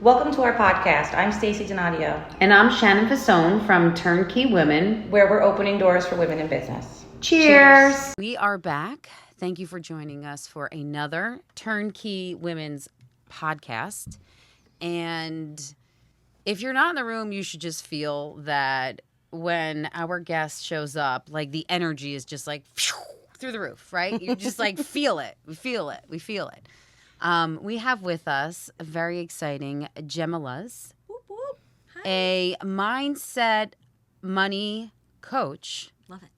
Welcome to our podcast. I'm Stacey Donadio, And I'm Shannon Fasone from Turnkey Women. where we're opening doors for women in business. Cheers. We are back. Thank you for joining us for another Turnkey Women's podcast. And if you're not in the room, you should just feel that when our guest shows up, like the energy is just like through the roof, right? You just like feel it. We feel it. We feel it. We have with us a very exciting Gem Luzz, Whoop, whoop. Hi. a mindset money coach Love it.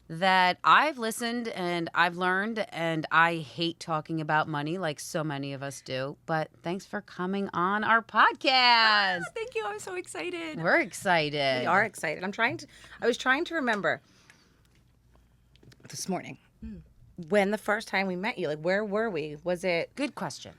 that I've listened and I've learned, and I hate talking about money like so many of us do. But thanks for coming on our podcast. Thank you. I'm so excited. We're excited. We are excited. I was trying to remember this morning when the first time we met you. Like, where were we? Was it Good question.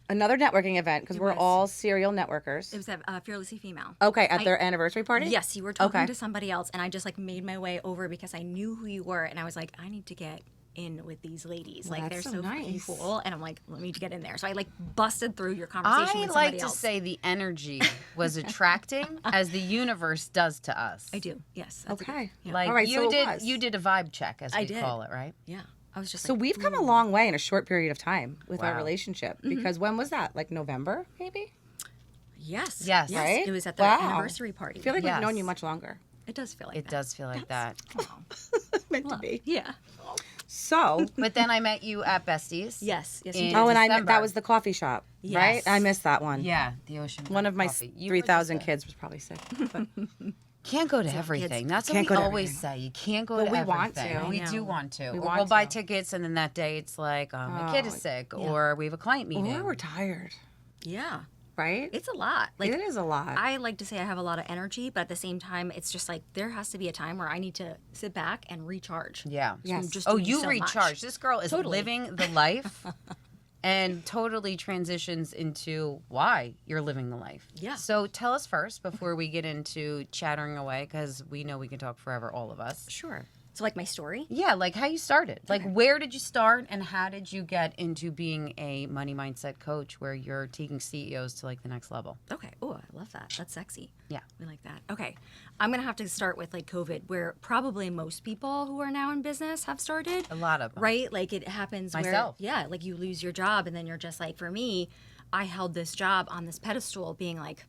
another networking event? Because we're was. all serial networkers. It was at Fearlessly Female. Okay, at their anniversary party? Yes, you were talking Okay. to somebody else, and I just like made my way over because I knew who you were, and I was like, I need to get in with these ladies. Well, Like, they're that's so so fucking nice. cool, and I'm like, let me get in there. So I like busted through your conversation I with somebody like to else. say the energy was attracting as the universe does to us. I do. Yes. That's a Okay. good- yeah. Like All right, you so it did was. you did a vibe check, as I we did. call it, right? Yeah. I was just So like, we've come a long way in a short period of time with our Wow. relationship. Because when was that? Like November, maybe? yes. Yes. Right? It was at the Wow. anniversary party. I feel like Yes. we've known you much longer. it does feel like It that. does feel like that. Meant to be. Yeah. So, But then I met you at Besties. Yes. Yes. You In- did. oh, and December. that was the coffee shop, Yes. right? I missed that one. Yeah, the ocean. One of my coffee. You were 3,000 just a- kids was probably sick. But Can't go to everything. That's what Can't we go to always everything. say. You can't go But to we everything. want to. We I do know. want to. We Or want we'll buy to. tickets, and then that day it's like, my kid is sick, or we have a client meeting. or we're tired, Yeah. right? It's a lot. Like, It is a lot. I like to say I have a lot of energy, but at the same time, it's just like there has to be a time where I need to sit back and recharge. Yeah. Yes. Just Oh, doing you so recharge. much. This girl is Totally. living the life and totally transitions into why you're living the life. Yeah. So tell us first before we get into chattering away, because we know we can talk forever, all of us. Sure. So, like my story. Yeah, like how you started. Like, where did you start, and how did you get into being a money mindset coach where you're taking CEOs to like the next level? Okay. Oh, I love that. That's sexy. Yeah. We like that. Okay. I'm going to have to start with like COVID, where probably most people who are now in business have started. A lot of them. Right? Like it happens Myself. where, yeah, like you lose your job and then you're just like, for me, I held this job on this pedestal being like,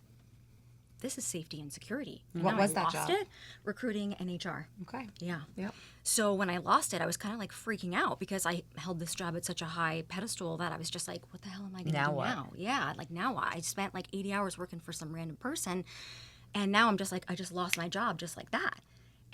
this is safety and security. And What now was I that lost job? it. Recruiting and HR. Okay. Yeah. Yep. So when I lost it, I was kind of like freaking out because I held this job at such a high pedestal that I was just like, what the hell am I going to Now do what? now? Yeah, like now what? I spent like 80 hours working for some random person, and now I'm just like, I just lost my job just like that.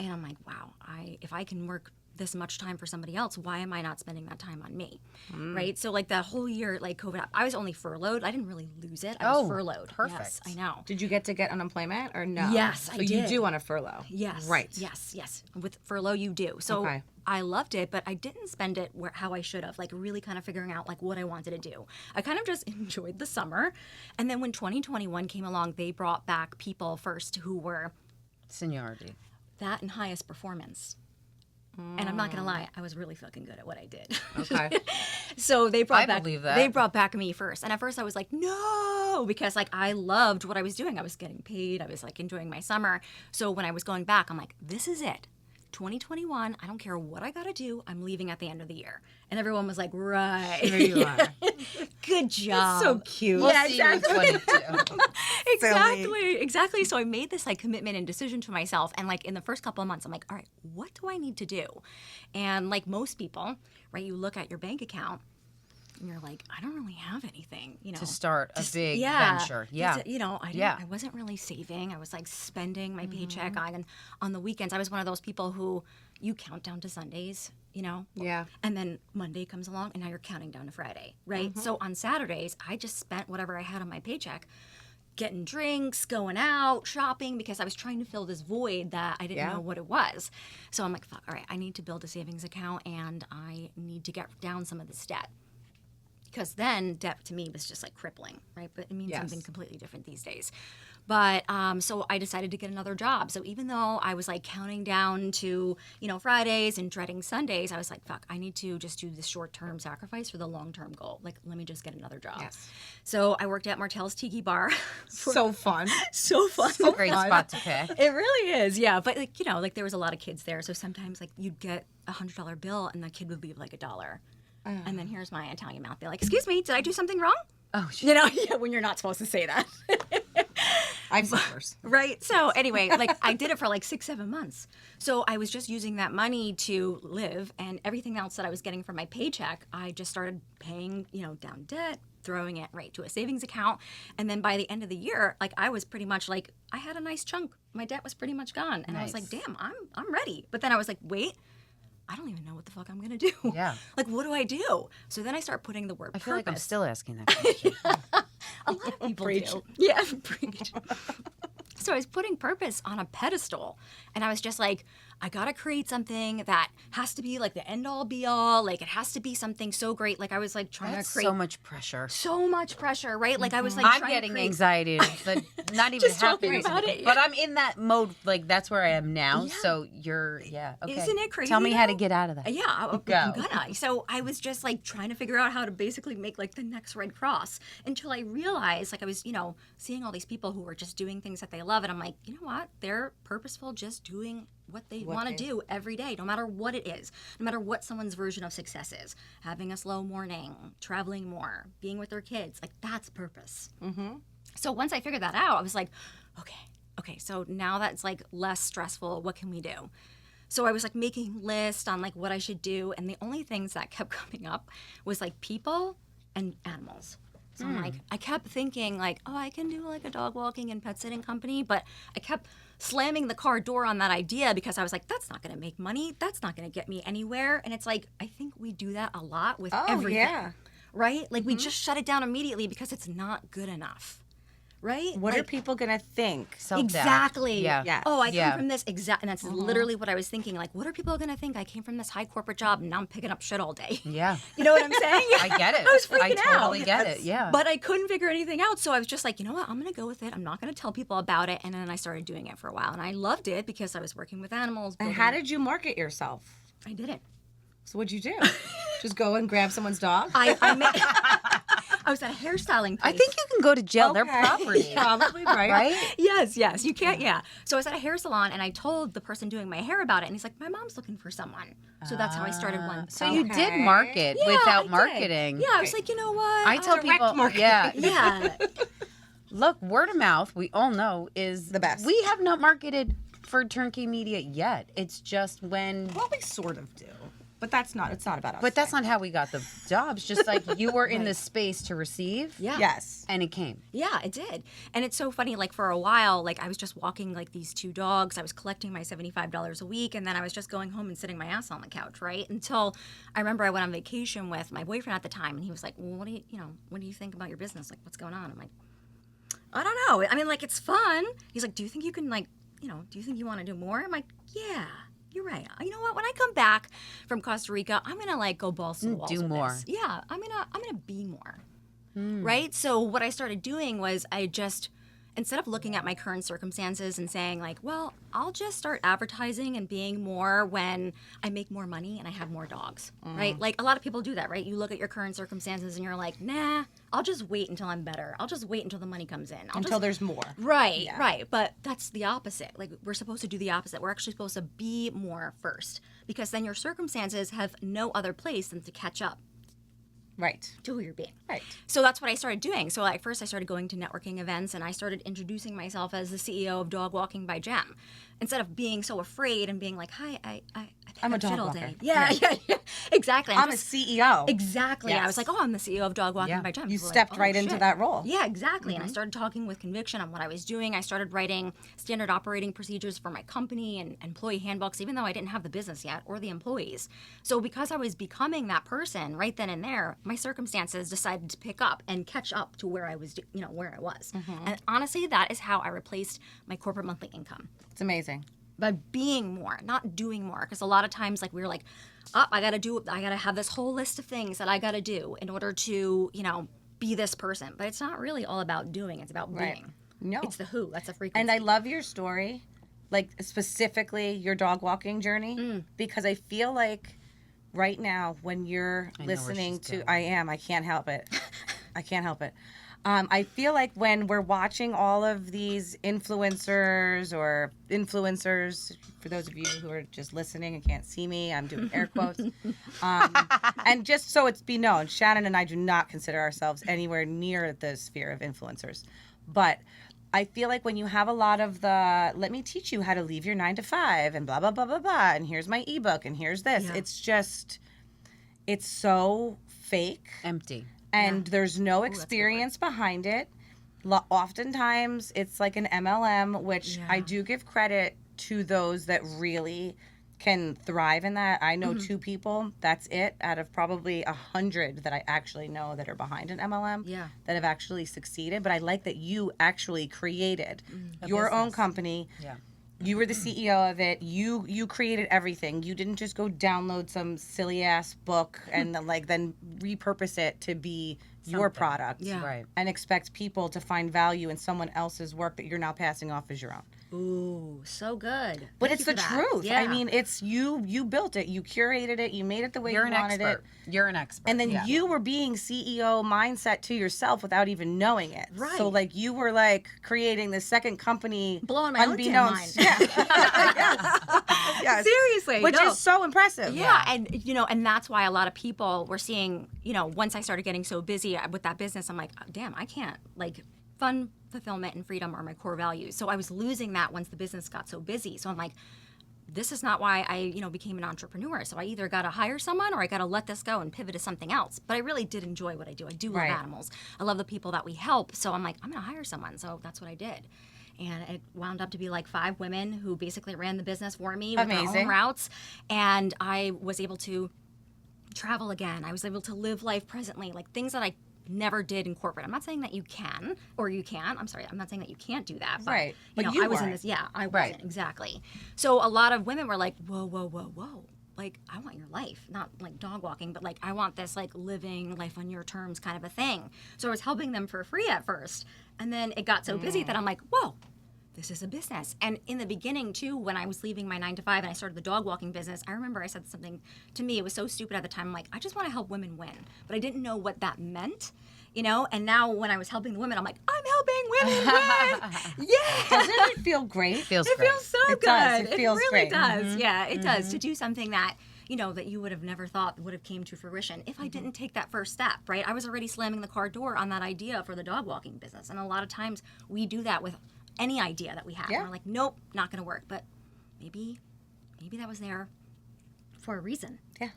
And I'm like, wow, if I can work this much time for somebody else, why am I not spending that time on me? Right? So like that whole year, like COVID, I was only furloughed. I didn't really lose it. I was Oh, furloughed. perfect. Yes, I know. Did you get to get unemployment or no? Yes, so I you did. do on a furlough. Yes. Right. Yes. With furlough, you do. So Okay. I loved it, but I didn't spend it how I should have, like really kind of figuring out like what I wanted to do. I kind of just enjoyed the summer. And then when 2021 came along, they brought back people first who were Seniority. that and highest performance. And I'm not gonna lie, I was really fucking good at what I did. Okay. So they brought I back believe that. they brought back me first. And at first I was like, no, because like I loved what I was doing. I was getting paid. I was like enjoying my summer. So when I was going back, I'm like, this is it. 2021, I don't care what I gotta do, I'm leaving at the end of the year. And everyone was like, right. Here you are. Good job. So cute. We'll Yeah, see you in exactly. 22. Exactly. So I made this like commitment and decision to myself. And like in the first couple of months, I'm like, all right, what do I need to do? And like most people, right, you look at your bank account and you're like, I don't really have anything, you know. To start a big yeah, venture. just, Yeah. you know, Yeah. I wasn't really saving. I was like spending my paycheck on the weekends. I was one of those people who you count down to Sundays, you know? Yeah. And then Monday comes along and now you're counting down to Friday, right? So on Saturdays, I just spent whatever I had on my paycheck getting drinks, going out, shopping, because I was trying to fill this void that I didn't Yeah. know what it was. So I'm like, fuck, all right, I need to build a savings account and I need to get down some of this debt. because then debt to me was just like crippling, right? But it means Yes. something completely different these days. But so I decided to get another job. So even though I was like counting down to, Fridays and dreading Sundays, I was like, fuck, I need to just do the short-term sacrifice for the long-term goal. Like, let me just get another job. Yes. So I worked at Martell's Tiki Bar. So fun. So fun. a great spot to pick. It really is, yeah. But like there was a lot of kids there, so sometimes like you'd get $100 bill and the kid would leave like $1. And then here's my Italian mouth. They're like, "Excuse me, did I do something wrong?" Oh, Yeah, when you're not supposed to say that. I've seen worse. Right. So anyway, like I did it for like 6-7 months. So I was just using that money to live, and everything else that I was getting from my paycheck, I just started paying, down debt, throwing it right to a savings account. And then by the end of the year, like I was pretty much like I had a nice chunk. My debt was pretty much gone. And I was like, damn, I'm ready. But then I was like, wait, I don't even know what the fuck I'm gonna do. Yeah. Like what do I do? So then I start putting the word I feel like I'm purpose. still asking that question. A lot of people Preach. do. Yeah, preach. So I was putting purpose on a pedestal, and I was just like, I gotta create something that has to be like the end all be all. Like it has to be something so great. Like I was like trying That's to create so much pressure. so much pressure, right? Like I was like, I'm trying to getting create- anxiety, but not even Just talking happiness. about it. But I'm in that mode. Like that's where I am now. Yeah. So you're, yeah. Okay. Isn't it crazy? Tell me how to though? get out of that. Yeah, I'm gonna. So I was just like trying to figure out how to basically make like the next Red Cross until I realized like I was, seeing all these people who were just doing things that they love. And I'm like, you know what? They're purposeful, just doing what they want to do every day, no matter what it is, no matter what someone's version of success is. Having a slow morning, traveling more, being with their kids, like that's purpose. Mm-hmm. So once I figured that out, I was like, okay, so now that's like less stressful. What can we do? So I was like making lists on like what I should do, and the only things that kept coming up was like people and animals. So I'm like, I kept thinking like, oh, I can do like a dog walking and pet sitting company, but I kept slamming the car door on that idea because I was like, that's not going to make money. That's not going to get me anywhere. And it's like, I think we do that a lot with everything, yeah. right? Like we just shut it down immediately because it's not good enough, right? What are Like, people gonna think? Self-doubt. Exactly. Yeah. Yes. Oh, I Yeah. come from this exact, and that's literally what I was thinking. Like, what are people gonna think? I came from this high corporate job, and now I'm picking up shit all day. Yeah. You know what I'm saying? I get it. I was freaking I out. totally get it. Yeah. But I couldn't figure anything out, so I was just like, you know what? I'm gonna go with it. I'm not gonna tell people about it. And then I started doing it for a while, and I loved it because I was working with animals. And building- how did you market yourself? I did it? So what'd you do? Just go and grab someone's dog? I made. I was at a hairstyling place. I think you can go to jail. They're Okay. property. Probably, right? Right? Yes, you can't. Yeah. So I was at a hair salon and I told the person doing my hair about it, and he's like, "My mom's looking for someone." So that's how I started one. So you did Okay. market Yeah, I without did. marketing. Yeah, I was like, you know what? I tell Direct people, marketing. yeah, Yeah. look, word of mouth, we all know is The best. We have not marketed for turnkey media yet. It's just when, Well, we sort of do. But it's not about us. but that's not how we got the jobs. Just like you were in this space to receive. Yeah. Yes. And it came. Yeah, it did. And it's so funny, like for a while, like I was just walking like these 2 dogs. I was collecting my $75 a week, and then I was just going home and sitting my ass on the couch, right? Until I remember I went on vacation with my boyfriend at the time, and he was like, well, what do you think about your business? Like, what's going on? I'm like, I don't know. I mean, like, it's fun. He's like, do you think you can, like, do you think you want to do more? I'm like, yeah. You're right. You know what? When I come back from Costa Rica, I'm gonna like go balls to the walls do with more. this. Yeah, I'm gonna be more. Right. So what I started doing was I just, instead of looking at my current circumstances and saying like, well, I'll just start advertising and being more when I make more money and I have more dogs. Right. Like a lot of people do that. Right. You look at your current circumstances and you're like, nah, I'll just wait until I'm better. I'll just wait until the money comes in. Until there's more. Right, Yeah. right. But that's the opposite. Like, we're supposed to do the opposite. We're actually supposed to be more first, because then your circumstances have no other place than to catch up Right. to who you're being. Right. So that's what I started doing. So at first I started going to networking events, and I started introducing myself as the CEO of Dog Walking by Gem. Instead of being so afraid and being like, hi, I I'm a pick up shit dog all day. walker. Yeah. Exactly. I'm a just- CEO. Exactly. I Yes. was like, oh, I'm the CEO of Dog Walking Yeah. by Gem. You People were stepped like, right "Oh, into shit." that role. Yeah, exactly. And I started talking with conviction on what I was doing. I started writing standard operating procedures for my company and employee handbooks, even though I didn't have the business yet or the employees. So because I was becoming that person right then and there, my circumstances decided to pick up and catch up to where I was, where I was. And honestly, that is how I replaced my corporate monthly income. It's amazing. by being more, not doing more. Because a lot of times, like, we're like, oh, I got to have this whole list of things that I got to do in order to, be this person. But it's not really all about doing. It's about Right. being. No. It's the who. That's a frequency. And I love your story, like specifically your dog walking journey, because I feel like right now when you're I know where listening she's to, going. I can't help it. I can't help it. I feel like when we're watching all of these influencers, for those of you who are just listening and can't see me, I'm doing air quotes. And just so it's be known, Shannon and I do not consider ourselves anywhere near the sphere of influencers. But I feel like when you have a lot of the, let me teach you how to leave your 9 to 5 and blah, blah, blah, blah, blah, and here's my ebook and here's this. Yeah. It's just, it's so fake. Empty. And there's no that's a good experience behind it. Oftentimes, it's like an MLM, which I Yeah. do give credit to those that really can thrive in that. I know 2 people, that's it, out of probably 100 that I actually know that are behind an MLM, Yeah. that have actually succeeded. But I like that you actually created your own company. Yeah. You were the CEO of it. You created everything. You didn't just go download some silly ass book and then repurpose it to be your product. Yeah. Right. And expect people to find value in someone else's work that you're now passing off as your own. Ooh, so good. But Thank it's you the for that. truth. Yeah. I mean, it's you built it. You curated it. You made it the way You're you an wanted expert. it. You're an expert. And then Yeah. you were being CEO mindset to yourself without even knowing it. Right. So like you were like creating the second company Blowing my own damn unbeknownst. mind. Yeah. Yes. Seriously. Which no. is so impressive. Yeah, and and that's why a lot of people were seeing, once I started getting so busy with that business, I'm like, damn, I can't, like, fun, fulfillment, and freedom are my core values. So I was losing that once the business got so busy. So I'm like, this is not why I, became an entrepreneur. So I either got to hire someone or I got to let this go and pivot to something else. But I really did enjoy what I do. I do love Right. animals. I love the people that we help. So I'm like, I'm going to hire someone. So that's what I did. And it wound up to be like 5 women who basically ran the business for me with their Amazing. own routes. And I was able to travel again. I was able to live life presently, like things that I never did in corporate. I'm not saying that you can or you can't. I'm sorry. I'm not saying that you can't do that. But, Right. But you I was in weren't. this. Yeah, I wasn't. Right. Exactly. So a lot of women were like, whoa, whoa, whoa, whoa. Like, I want your life, not like dog walking, but like, I want this like living life on your terms kind of a thing. So I was helping them for free at first. And then it got so busy that I'm like, whoa, this is a business. And in the beginning too, when I was leaving my 9 to 5 and I started the dog walking business, I remember I said something to me. It was so stupid at the time. I'm like, I just want to help women win, but I didn't know what that meant, And now when I was helping the women, I'm like, I'm helping women win. Yeah. Doesn't it feel great? Feels It great. feels so It good. does. It feels really great. does. Yeah, it does. To do something that that you would have never thought would have came to fruition if I didn't take that first step. Right? I was already slamming the car door on that idea for the dog walking business, and a lot of times we do that with any idea that we have. Yeah. And we're like, nope, not going to work. But maybe that was there for a reason. Yeah.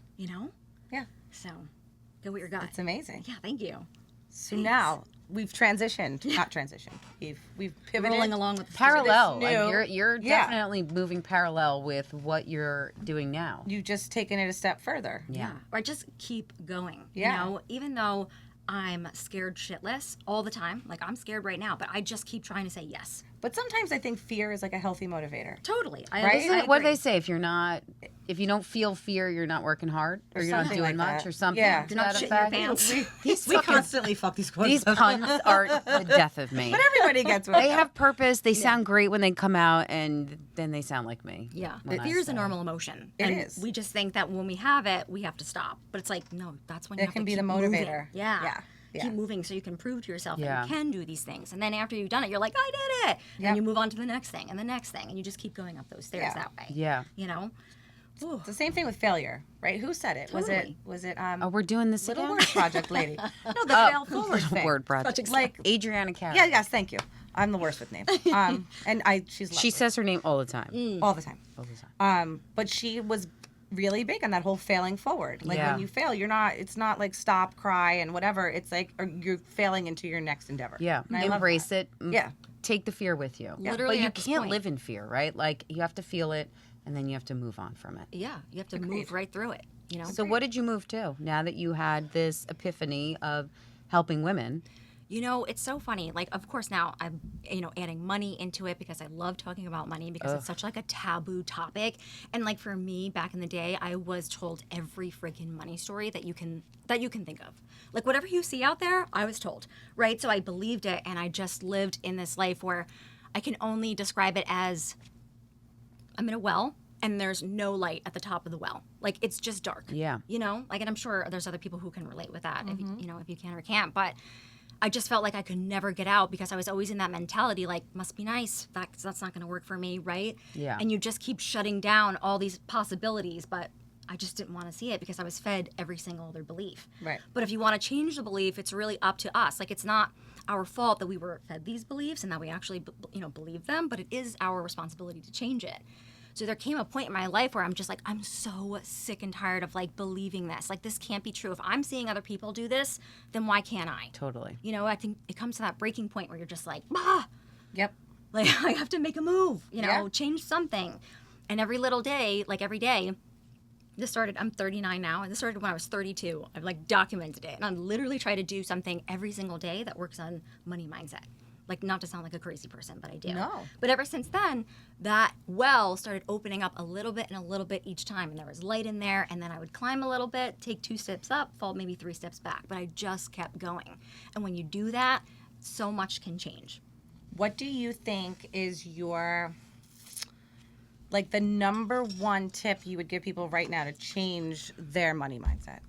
Yeah. So go with your gut. It's amazing. Yeah. Thank you. So now we've transitioned, not transitioned. We've pivoted. Rolling along with the Parallel. This Like new- you're Yeah. definitely moving parallel with what you're doing now. You've just taken it a step further. Yeah. Or just keep going. Yeah. Even though I'm scared shitless all the time, like I'm scared right now, but I just keep trying to say yes. But sometimes I think fear is like a healthy motivator. Totally. Right? I What do agree. they say? If you don't feel fear, you're not working hard, or you're not something doing like much, that. or something. Yeah. to You're not that shitting your effect. pants. We constantly fuck these quotes. These up. puns are the death of me. But everybody gets one. They have purpose. They sound great when they come out, and then they sound like me. Yeah. when I Fear is a say it. normal emotion. It and is. We just think that when we have it, we have to stop. But it's like, no, that's when you It have can to be keep the moving. motivator. Yeah. Yeah. Yeah. Keep moving so you can prove to yourself Yeah. that you can do these things. And then after you've done it, you're like, I did it. Yep. And you move on to the next thing and the next thing. And you just keep going up those stairs Yeah. that way. Yeah. Ooh. It's the same thing with failure, right? Who said it? Totally. Was it Oh, we're doing this Little again. Word Project lady? No, the fail forward thing. Word project. Like Adriana Carey. yeah, yes, thank you. I'm the worst with names. And she's lovely. She says her name all the time. all the time. All the time. But she was really big on that whole failing forward. Like Yeah. when you fail, it's not like stop, cry, and whatever. It's like you're failing into your next endeavor. Yeah. And I love Embrace that. it. Yeah. Take the fear with you. Literally But you at this can't point. live in fear, right? Like you have to feel it, and then you have to move on from it. Yeah. You have to move right through it. So what did you move to now that you had this epiphany of helping women? You know, it's so funny. Like, of course, now I'm, adding money into it because I love talking about money because it's such like a taboo topic. And like for me, back in the day, I was told every freaking money story that you can think of. Like whatever you see out there, I was told, right? So I believed it, and I just lived in this life where I can only describe it as I'm in a well and there's no light at the top of the well. Like it's just dark. Yeah. Like, and I'm sure there's other people who can relate with that if you can or can't, but I just felt like I could never get out because I was always in that mentality, like, must be nice. That's not going to work for me, right? Yeah. And you just keep shutting down all these possibilities, but I just didn't want to see it because I was fed every single other belief. Right. But if you want to change the belief, it's really up to us. Like, it's not our fault that we were fed these beliefs and that we actually, believe them, but it is our responsibility to change it. So there came a point in my life where I'm just like, I'm so sick and tired of like believing this. Like, this can't be true. If I'm seeing other people do this, then why can't I? Totally. I think it comes to that breaking point where you're just like, Yep. like I have to make a move, Yeah. change something. And every little day, like every day, I'm 39 now, and this started when I was 32. I've like documented it, and I'm literally trying to do something every single day that works on money mindset. Like, not to sound like a crazy person, but I do. No. But ever since then, that well started opening up a little bit and a little bit each time, and there was light in there, and then I would climb a little bit, take 2 steps up, fall maybe 3 steps back, but I just kept going. And when you do that, so much can change. What do you think is your, like, the number one tip you would give people right now to change their money mindset?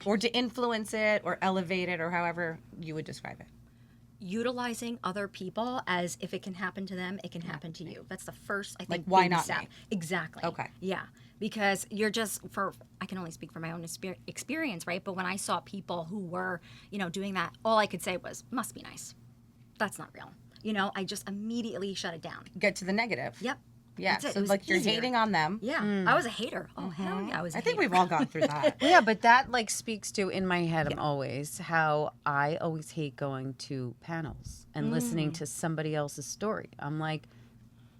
Or to influence it or elevate it or however you would describe it? Utilizing other people as if it can happen to them, it can happen to you. That's the first, I think, Like, why big not step. me? Exactly. Okay. Yeah. Because I can only speak for my own experience, right? But when I saw people who were, doing that, all I could say was, must be nice. That's not real. I just immediately shut it down. Get to the negative. Yep. Yeah. That's it. So, It was like, you're easier. hating on them. Yeah. I was a hater. Oh, hell yeah, I was a I think hater. we've all gone through that. Yeah, but that like speaks to, in my head, I'm always how I always hate going to panels and listening to somebody else's story. I'm like,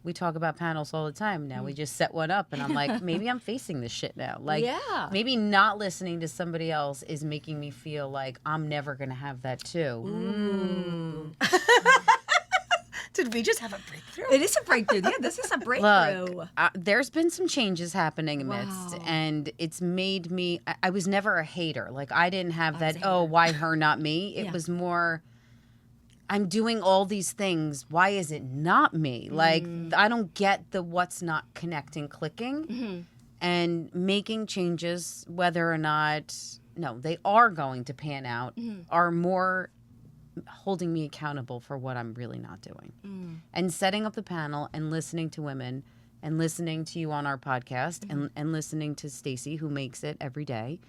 we talk about panels all the time. Now we just set one up, and I'm like, maybe I'm facing this shit now. Like, Yeah. maybe not listening to somebody else is making me feel like I'm never gonna have that too. Did we just have a breakthrough? It is a breakthrough. Yeah, this is a breakthrough. Look, there's been some changes happening amidst, Wow. and it's made me. I was never a hater. Like, I didn't have was that. a Oh, hater. why her, not me? It Yeah. was more. I'm doing all these things. Why is it not me? Like, I don't get the what's not connecting, clicking, and making changes. Whether or not they are going to pan out, are more holding me accountable for what I'm really not doing. And setting up the panel and listening to women and listening to you on our podcast and listening to Stacy, who makes it every day,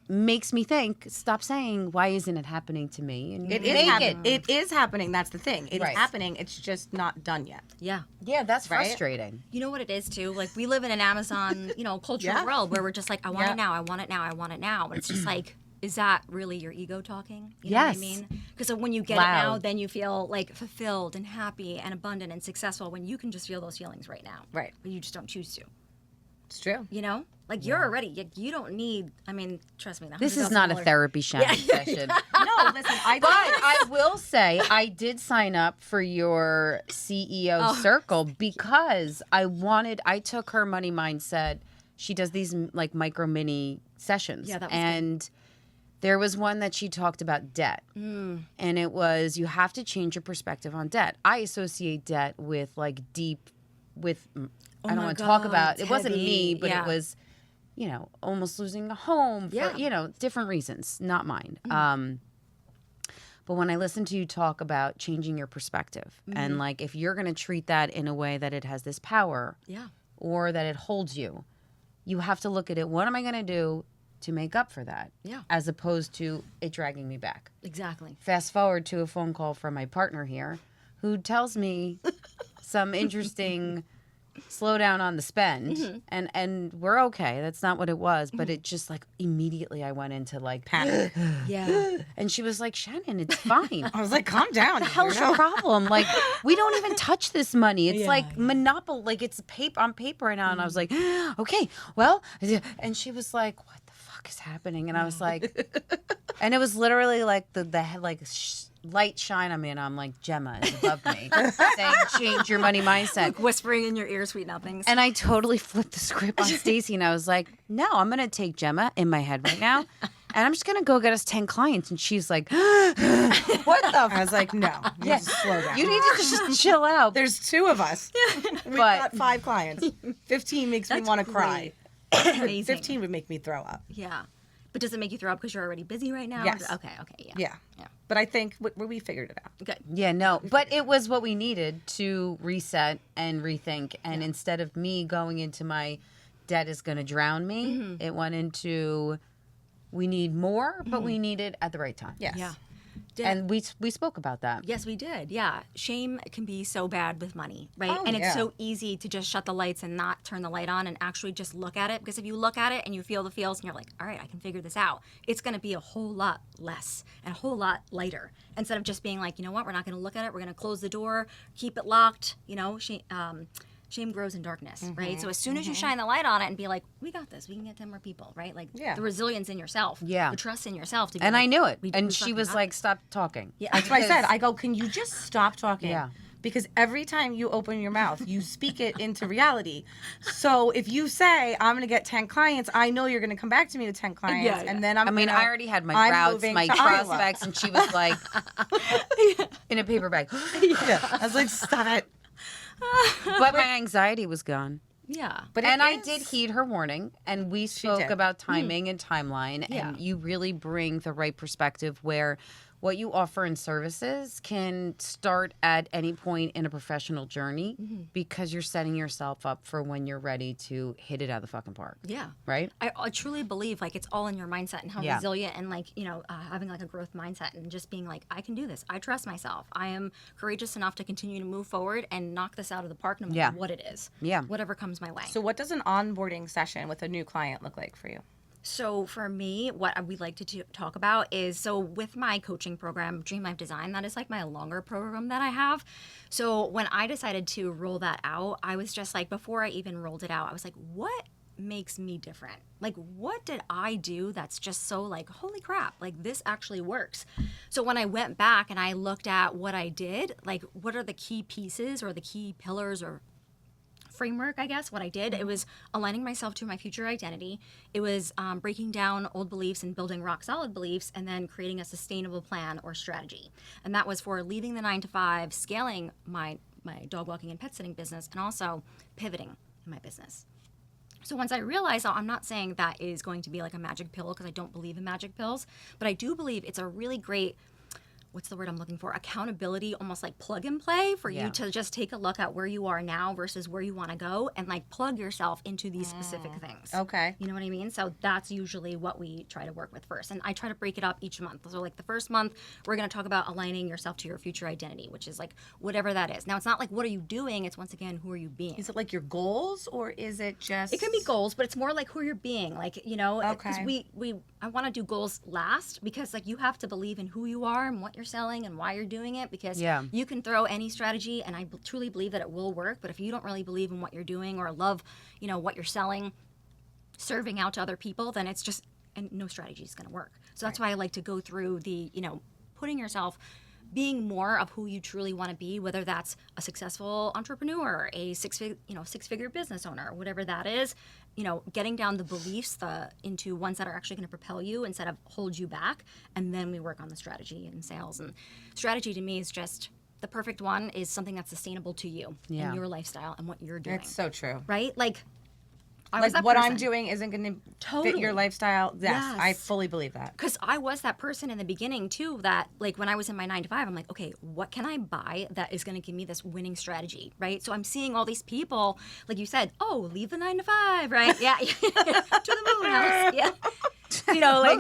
makes me think, stop saying, why isn't it happening to me? And It is make happening. It is happening. That's the thing. It's Right. happening. It's just not done yet. Yeah. Yeah, that's Right? frustrating. You know what it is too? Like, we live in an Amazon, cultural Yeah. world where we're just like, I want Yeah. it now, I want it now, I want it now. But it's just like, is that really your ego talking? You know Yes. what I mean? Because when you get it now, Loud. then you feel like fulfilled and happy and abundant and successful when you can just feel those feelings right now. Right. But you just don't choose to. It's true. Like, you're already, you don't need, trust me. This is not a $100,000 therapy session. No, listen, But I will say, I did sign up for your CEO circle because I took her money mindset. She does these like micro mini sessions. Yeah, that was good. And there was one that she talked about debt. And it was, you have to change your perspective on debt. I associate debt with like I don't my want to talk God, about, it's it wasn't me, heavy. but Yeah. it was, almost losing a home for, Yeah. different reasons, not mine. But when I listen to you talk about changing your perspective and like, if you're going to treat that in a way that it has this power Yeah. or that it holds you, you have to look at it. What am I going to do to make up for that? Yeah. As opposed to it dragging me back. Exactly. Fast forward to a phone call from my partner here who tells me some interesting slow down on the spend and we're okay. That's not what it was, but it just like immediately I went into like Panic. Yeah. and she was like, "Shannon, it's fine." I was like, calm down. The hell's your problem? Like, we don't even touch this money. It's like monopoly. Like, it's paper on paper right now. And I was like, okay, well, and she was like, what the fuck fuck is happening? And I was like, and it was literally like the light shine on me, and I'm like, Gemma is above me, saying, change your money mindset. Like whispering in your ear sweet nothings. And I totally flipped the script on Stacey, and I was like, no, I'm going to take Gemma in my head right now, and I'm just going to go get us 10 clients. And she's like, what the I was like, no, you need to slow down. You need to just chill out. There's 2 of us. We've got 5 clients. 15 makes me want to cry. Amazing. 15 would make me throw up. Yeah. But does it make you throw up because you're already busy right now? Yes. Okay, yeah. Yeah. But I think we figured it out. Good. Yeah, no, but it was what we needed to reset and rethink. And instead of me going into my debt is going to drown me, it went into we need more, but we need it at the right time. Yes. Yeah. And we spoke about that. Yes, we did. Yeah. Shame can be so bad with money, right? Oh, and it's yeah. so easy to just shut the lights and not turn the light on and actually just look at it. Because if you look at it and you feel the feels and you're like, all right, I can figure this out, it's going to be a whole lot less and a whole lot lighter. Instead of just being like, you know what, we're not going to look at it. We're going to close the door, keep it locked. You know, shame grows in darkness, right? So as soon as you shine the light on it and be like, we got this, we can get 10 more people, right? Like Yeah. the resilience in yourself, Yeah. the trust in yourself. To be And like, I knew it. we And fucking she was got like, this. stop talking. Yeah. That's what I said. I go, can you just stop talking? Yeah. Because every time you open your mouth, you speak it into reality. So if you say, I'm going to get 10 clients, I know you're going to come back to me with 10 clients. Yeah, yeah. And then I I already had my I'm routes, moving my to Iowa. prospects, and she was like, in a paper bag. Yeah. I was like, stop it. But my anxiety was gone. Yeah. But And it I is- did heed her warning, and we spoke did. about timing and timeline, Yeah. and you really bring the right perspective where what you offer in services can start at any point in a professional journey because you're setting yourself up for when you're ready to hit it out of the fucking park. Yeah. Right? I truly believe like it's all in your mindset and how Yeah. resilient and like, you know, having like a growth mindset and just being like, I can do this. I trust myself. I am courageous enough to continue to move forward and knock this out of the park no matter Yeah. what it is. Yeah. Whatever comes my way. So what does an onboarding session with a new client look like for you? So for me, what we like to talk about is, so with my coaching program, Dream Life Design, that is like my longer program that I have. So when I decided to roll that out, I was just like, before I even rolled it out, I was like, what makes me different? Like, what did I do that's just so like, holy crap, like this actually works? So when I went back and I looked at what I did, like what are the key pieces or the key pillars or framework, I guess, what I did, it was aligning myself to my future identity. It was breaking down old beliefs and building rock solid beliefs, and then creating a sustainable plan or strategy. And that was for leaving the 9-to-5, scaling my dog walking and pet sitting business, and also pivoting in my business. So once I realized, I'm not saying that is going to be like a magic pill, because I don't believe in magic pills, but I do believe it's a really great, what's the word I'm looking for? Accountability, almost like plug and play for Yeah. you to just take a look at where you are now versus where you want to go and like plug yourself into these specific things. Okay. You know what I mean? So that's usually what we try to work with first. And I try to break it up each month. So like the first month, we're going to talk about aligning yourself to your future identity, which is like whatever that is. Now it's not like what are you doing? It's once again, who are you being? Is it like your goals, or is it just... It can be goals, but it's more like who you're being. Like, you know, because Okay. I want to do goals last, because like you have to believe in who you are and what you're selling and why you're doing it, because Yeah. you can throw any strategy and I truly believe that it will work. But if you don't really believe in what you're doing or love, you know, what you're selling, serving out to other people, then it's just, and no strategy is going to work. So that's why I like to go through the, you know, putting yourself, being more of who you truly want to be, whether that's a successful entrepreneur, a six-figure business owner, whatever that is, you know, getting down the beliefs into ones that are actually going to propel you instead of hold you back. And then we work on the strategy and sales. And strategy to me is just, the perfect one is something that's sustainable to you Yeah. and your lifestyle and what you're doing. It's so true. Right? Like, I was Like that what person. I'm doing isn't going to fit Totally. your lifestyle. Yes, I Yes. fully believe that. Because I was that person in the beginning too, that like when I was in my 9-to-5, I'm like, okay, what can I buy that is going to give me this winning strategy, right? So I'm seeing all these people, like you said, oh, leave the 9-to-5, right? Yeah, to the moon house, yeah. You know, like,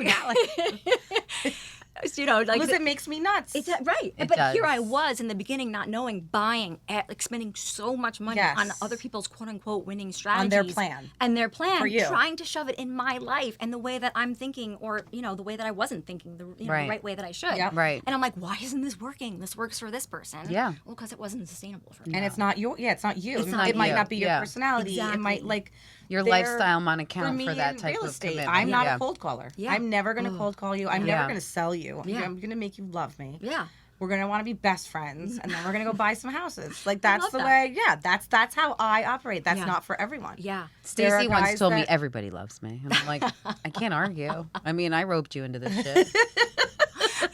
you know, like Because it makes me nuts. it's right. It But does. here I was in the beginning, not knowing, buying, like spending so much money Yes. on other people's quote unquote winning strategies. their plan. And their plan. For you. Trying to shove it in my life and the way that I'm thinking, or, you know, the way that I wasn't thinking, the Right. right way that I should. Yep. Right. And I'm like, why isn't this working? This works for this person. Yeah. Well, because it wasn't sustainable for me. And it's not your, it's not you. It's not it might you. not be your Yeah. personality. It might Exactly. like Your they're- lifestyle might account me for that in type real of estate. commitment. I'm not Yeah. a cold caller. Yeah. I'm never going to cold call you. I'm Yeah. never going to sell you. Yeah. I'm going to make you love me. Yeah. We're going to want to be best friends, and then we're going to go buy some houses. Like, that's love the that. way, that's how I operate. That's Yeah. not for everyone. Yeah. There are Stacey once guys told me that- everybody loves me. And I'm like, I can't argue. I mean, I roped you into this shit.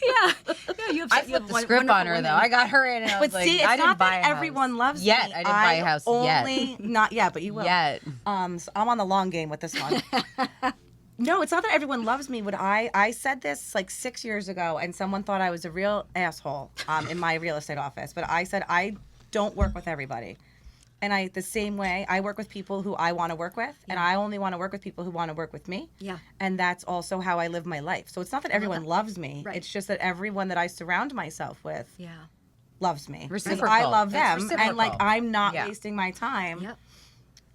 Yeah. Yeah. You have, I you have flipped the won- script on wonderful her, though. women. I got her in, and I was But like, see, it's I didn't not buy that a house. everyone loves yet. me. I didn't buy a house only, not yet, but you will. yet. So I'm on the long game with this one. No, it's not that everyone loves me. I said this like 6 years ago, and someone thought I was a real asshole in my real estate office. But I said I don't work with everybody, and the same way I work with people who I want to work with, and I only want to work with people who want to work with me. Yeah. And that's also how I live my life. So it's not that everyone loves me. Right. It's just that everyone that I surround myself with Yeah. loves me. Because Reciprocal. I love It's them, and like reciprocal. I'm not Yeah. wasting my time. Yep.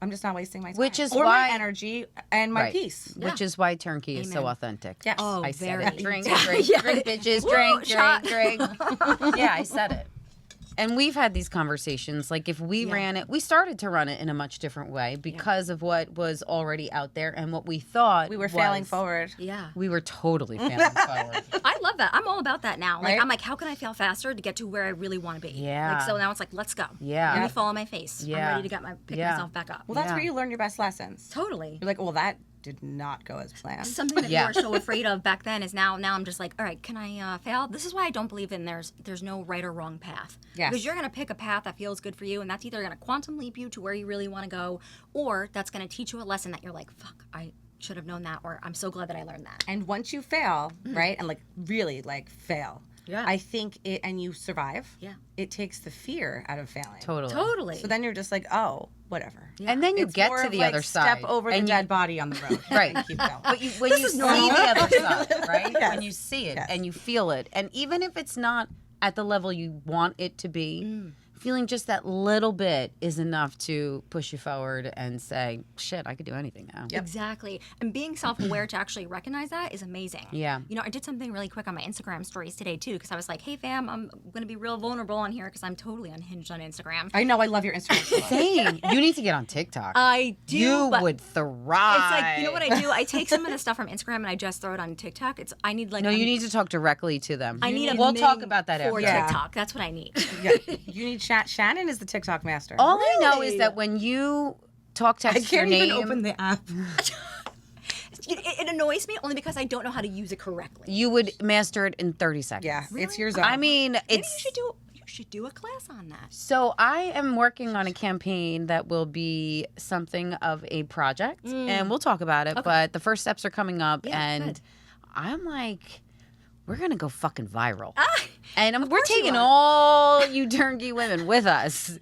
I'm just not wasting my time. Which is or why- my energy and my Right. peace. Which is why turnkey is so Amen. authentic. Yes. Oh, I said very. it. Drink, Yeah. drink, Yeah. drink, bitches, Woo, drink, shot. drink, drink. Yeah, I said it. And we've had these conversations. Like, if we ran it, we started to run it in a much different way because of what was already out there and what we thought We were failing was- forward. Yeah. We were totally failing forward. I love that. I'm all about that now. Like Right? I'm like, how can I fail faster to get to where I really want to be? Yeah. Like so now it's like, let's go. Yeah. Let me fall on my face. Yeah. I'm ready to get pick Yeah. myself back up. Well, that's Yeah. where you learn your best lessons. Totally. You're like, well, that did not go as planned. Something that Yeah. you were so afraid of back then is now I'm just like, all right, can I fail? This is why I don't believe in there's no right or wrong path. Yes. Because you're gonna pick a path that feels good for you, and that's either gonna quantum leap you to where you really want to go, or that's gonna teach you a lesson that you're like, fuck, I should have known that, or I'm so glad that I learned that. And once you fail, right, and like really like fail, Yeah. I think it, and you survive, Yeah. it takes the fear out of failing. Totally. Totally. So then you're just like, oh, whatever. And then you It's get more to of, the like, other side. Step over the and dead body on the road. Right. And keep going. But when you see the other side, right? Yes. When you see it Yes. and you feel it, and even if it's not at the level you want it to be, feeling just that little bit is enough to push you forward and say, shit, I could do anything now. Exactly. And being self-aware to actually recognize that is amazing. Yeah. You know, I did something really quick on my Instagram stories today too, because I was like, hey fam, I'm going to be real vulnerable on here because I'm totally unhinged on Instagram. I know, I love your Instagram. so much. Same. You need to get on TikTok. I do. You but would thrive. It's like, you know what I do? I take some of the stuff from Instagram and I just throw it on TikTok. I need like No, you need to talk directly to them. I need a We'll talk meme about that for after. Yeah. TikTok. That's what I need. Yeah, you need Shannon is the TikTok master. All I know is Really? that when you talk text I can't your even name, open the app. It annoys me only because I don't know how to use it correctly. you would master it in 30 seconds. Yeah, it's your zone. I mean, Maybe it's you should do a class on that. so I am working on a campaign that will be something of a project, and we'll talk about it. But the first steps are coming up, Yeah, and good. I'm like, we're gonna go fucking viral, Ah, and we're course you taking are. all you turnkey women with us.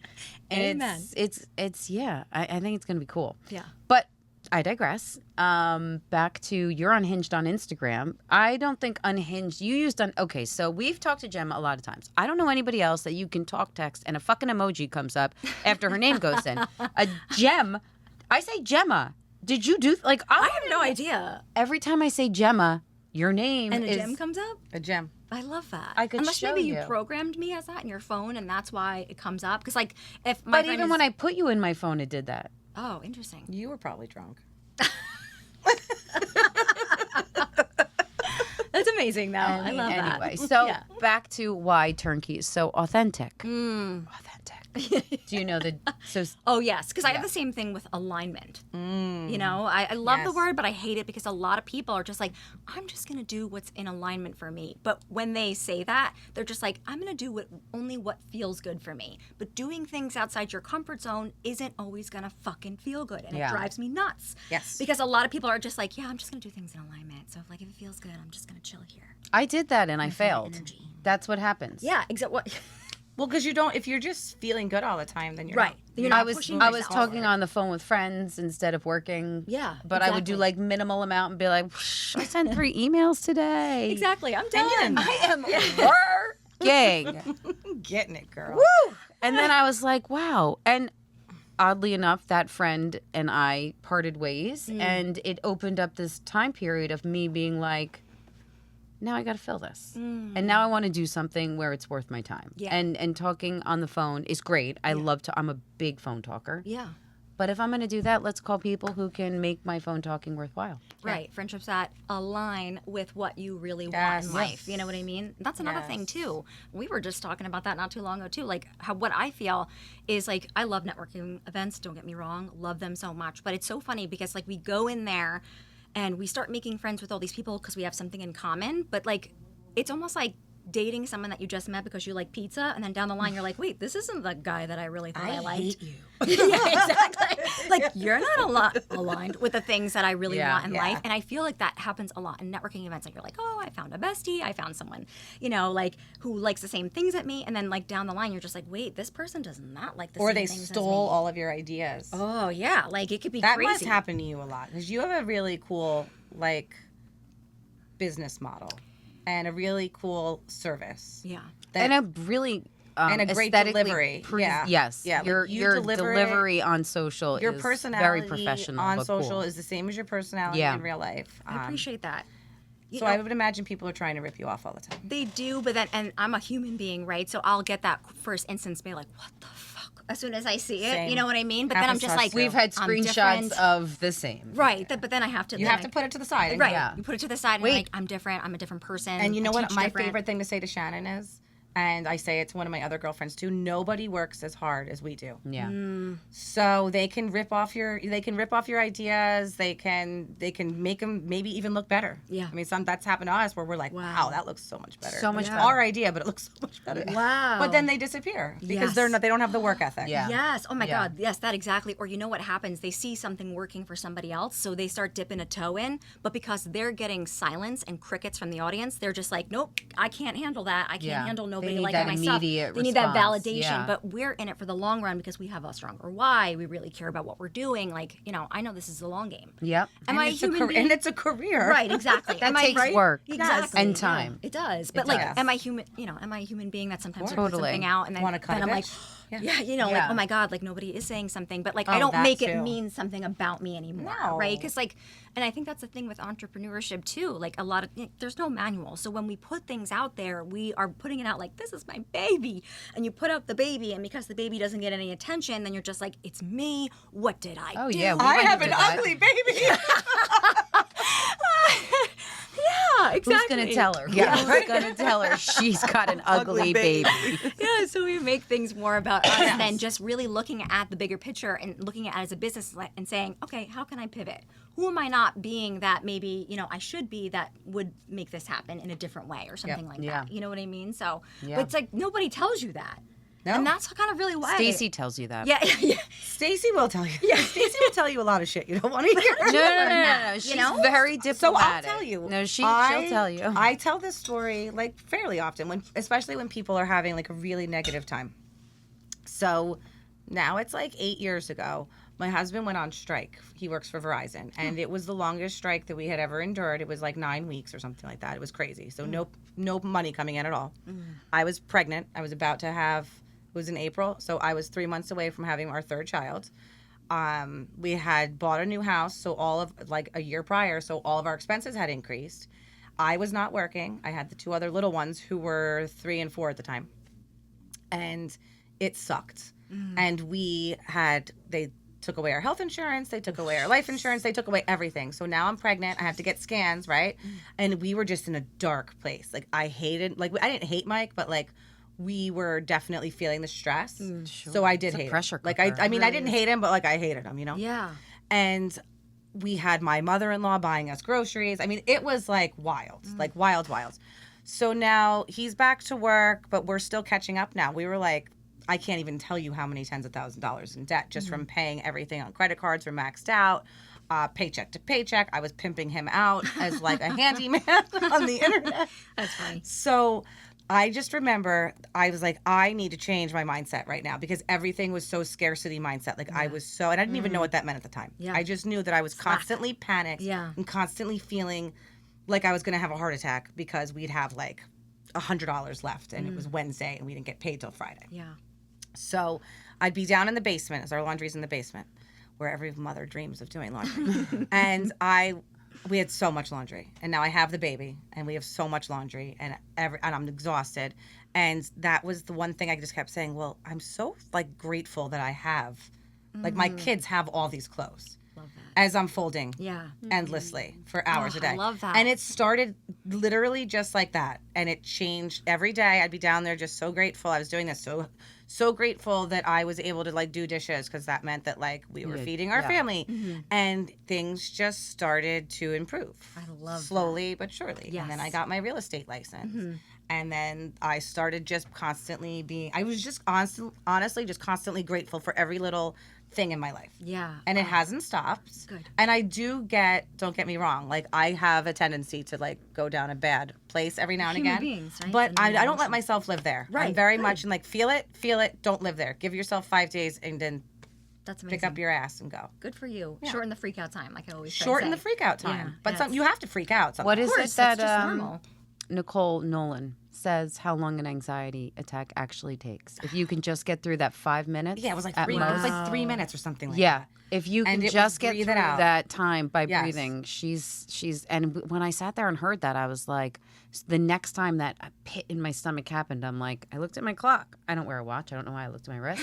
And Amen. it's yeah. I think it's gonna be cool. yeah. But I digress. Back to you're unhinged on Instagram. I don't think unhinged. You used okay. So we've talked to Gemma a lot of times. I don't know anybody else that you can talk text and a fucking emoji comes up after her name goes in. A gem. I say Gemma. Did you do like I have no idea. every time I say Gemma, your name And a is gem comes up? a gem. I love that. I could Unless show maybe you. you programmed me as that in your phone and that's why it comes up. Because like if my But friend even is, when I put you in my phone, it did that. Oh, interesting. You were probably drunk. That's amazing though. I love that. Anyway, so Yeah. back to why turnkey is so authentic. Mm. Authentic. Do you know the so Oh yes, because I have the same thing with alignment. You know, I love the Yes. word, but I hate it because a lot of people are just like, I'm just gonna do what's in alignment for me. But when they say that, they're just like, I'm gonna do only what feels good for me. But doing things outside your comfort zone isn't always gonna fucking feel good, and Yeah. it drives me nuts. Yes. Because a lot of people are just like, yeah, I'm just gonna do things in alignment. So if it feels good, I'm just gonna chill here. I did that and I failed. energy. That's what happens. Yeah, exactly. What? Well, because you don't. If you're just feeling good all the time, then you're Right. Not, You're not I was pushing I was yourself. talking on the phone with friends instead of working. Yeah, But I would do exactly. like minimal amount and be like, I sent 3 emails today. Exactly. I'm done. I am working. getting it, girl. Woo! And then I was like, wow. And oddly enough, that friend and I parted ways, and it opened up this time period of me being like, now I got to fill this. And now I want to do something where it's worth my time. Yeah. And talking on the phone is great. I love to, I'm a big phone talker. Yeah. But if I'm going to do that, let's call people who can make my phone talking worthwhile. Right. Friendships that align with what you really want Yes. in life. You know what I mean? That's another thing Yes. too. We were just talking about that not too long ago too. Like how what I feel is like I love networking events, don't get me wrong. Love them so much. But it's so funny because like we go in there and we start making friends with all these people because we have something in common. But like it's almost like dating someone that you just met because you like pizza, and then down the line you're like, wait, this isn't the guy that I really thought I liked. hate you. Yeah, exactly. Like you're not aligned with the things that I really want in Yeah. life, and I feel like that happens a lot in networking events. Like you're like, oh, I found a bestie, I found someone, you know, like who likes the same things at me, and then like down the line you're just like, wait, this person does not like the Or same they things stole as me. all of your ideas. Oh yeah, like it could be That crazy. must happen to you a lot because you have a really cool like business model and a really cool service. Yeah. That, And a really and a great aesthetically delivery. Yes. Yeah, like Your you deliver it. delivery on social your is personality very professional. on but social cool. is the same as your personality Yeah. in real life. I appreciate that. You So know, I would imagine people are trying to rip you off all the time. they do, but then, and I'm a human being, right? So I'll get that first instance, be like, what the fuck? As soon as I see it, Same. you know what I mean? But then I'm Happens to just us like, too. We've had I'm screenshots different. of the same. Right, but then I have to. You then have to put it to the side. And Right. Yeah. You put it to the side and Wait. you're like, I'm different. I'm a different person. And you know I what teach my different. favorite thing to say to Shannon is, and I say it to one of my other girlfriends too, nobody works as hard as we do. Yeah. So they can rip off your ideas. They can make them maybe even look better. Yeah. I mean, that's happened to us where we're like, Wow. wow, that looks so much better. So much It's better. our idea, but it looks so much better. Wow. But then they disappear because Yes. they don't have the work ethic. Yeah. Yes. Oh my Yeah. God. Yes, that exactly. Or you know what happens? They see something working for somebody else, so they start dipping a toe in. But because they're getting silence and crickets from the audience, they're just like, nope, I can't handle that. I can't Yeah. handle They nobody need liking that my stuff. immediate They need that response. validation. Yeah. But we're in it for the long run because we have a stronger why. We really care about what we're doing. Like, you know, I know this is the long game. Yep. Am I a human being? And it's a career. Right, exactly. That Am I takes right? work Exactly. and Yeah, time. it does. But like, does. am I human? You know, am I a human being that sometimes I put Totally. something out and then, Wanna cut then a I'm like, bitch? yeah, you know, Yeah. like, oh my God, like nobody is saying something, but like I Oh, don't that make it too. mean something about me anymore, No. right? Because like, and I think that's the thing with entrepreneurship too. Like a lot of there's no manual, so when we put things out there, we are putting it out like this is my baby, and you put out the baby, and because the baby doesn't get any attention, then you're just like, it's me. What did I Oh, do? yeah, we I went have through an that. ugly baby. Yeah, exactly. Who's gonna tell her? Yeah. Who's gonna tell her she's got an ugly baby? Yeah, so we make things more about us than just really looking at the bigger picture and looking at it as a business and saying, okay, how can I pivot? Who am I not being that maybe, you know, I should be that would make this happen in a different way or something like Yeah. that. You know what I mean? So, Yeah. but it's like nobody tells you that. No. And that's kind of really why. Stacy tells you that. Yeah, yeah. Stacy will tell you. Yeah. Stacy will tell you a lot of shit you don't want to hear. No. She's know? very So diplomatic. I'll tell you. No, she'll tell you. I tell this story like fairly often, especially when people are having like a really negative time. So now it's like 8 years ago. My husband went on strike. He works for Verizon, and it was the longest strike that we had ever endured. It was like 9 weeks or something like that. It was crazy. So no money coming in at all. I was pregnant. I was about to have. It was in April, so I was 3 months away from having our third child. We had bought a new house, so all of like a year prior, so all of our expenses had increased. I was not working. I had the two other little ones who were 3 and 4 at the time, and it sucked. And they took away our health insurance, they took away our life insurance, they took away everything. So now I'm pregnant. I have to get scans, right? And we were just in a dark place. Like I didn't hate Mike, but like we were definitely feeling the stress. So I did It's a hate pressure him. Like cooker. I mean, I didn't hate him, but like I hated him, you know? Yeah. And we had my mother-in-law buying us groceries. I mean, it was like wild, like wild. So now he's back to work, but we're still catching up now. We were like, I can't even tell you how many tens of thousands of dollars in debt just from paying everything on credit cards. We're maxed out, paycheck to paycheck. I was pimping him out as like a handyman on the internet. That's funny. So I just remember I was like, I need to change my mindset right now because everything was so scarcity mindset. Like I was so, and I didn't even know what that meant at the time. Yeah. I just knew that I was constantly panicked Yeah. and constantly feeling like I was going to have a heart attack because we'd have like $100 left and it was Wednesday and we didn't get paid till Friday. Yeah. So I'd be down in the basement, as our laundry's in the basement, where every mother dreams of doing laundry. And we had so much laundry, and now I have the baby, and we have so much laundry, and I'm exhausted. And that was the one thing I just kept saying. Well, I'm so like grateful that I have Like my kids have all these clothes Love that. as I'm folding Yeah. endlessly for hours Oh, a day. I love that. And it started literally just like that. And it changed every day. I'd be down there just so grateful. I was doing this so grateful that I was able to like do dishes because that meant that like we were feeding our family. And things just started to improve. I love slowly but surely. Yes. And then I got my real estate license. And then I started just constantly I was just honestly just constantly grateful for every little thing in my life. Yeah. And it hasn't stopped. Good. And I don't get me wrong, like I have a tendency to like go down a bad place every now and Human again. beings, right? But It's a I normal don't let emotion. myself live there. I'm Right, very good. much in like feel it, don't live there. Give yourself 5 days and then That's amazing. pick up your ass and go. Good for you. Shorten the freak out time, like I always try to Shorten say. the freak out time. Yeah, But yes. you have to freak out sometimes. What is Of it course, that that's just normal. Nicole Nolan says how long an anxiety attack actually takes? If you can just get through that 5 minutes. Yeah, it was like at 3 most. it was like 3 minutes or something like Yeah. that. If you And can it was just get breathe through it out. that time by Yes. breathing, she's and when I sat there and heard that, I was like, the next time that a pit in my stomach happened, I'm like, I looked at my clock. I don't wear a watch. I don't know why I looked at my wrist.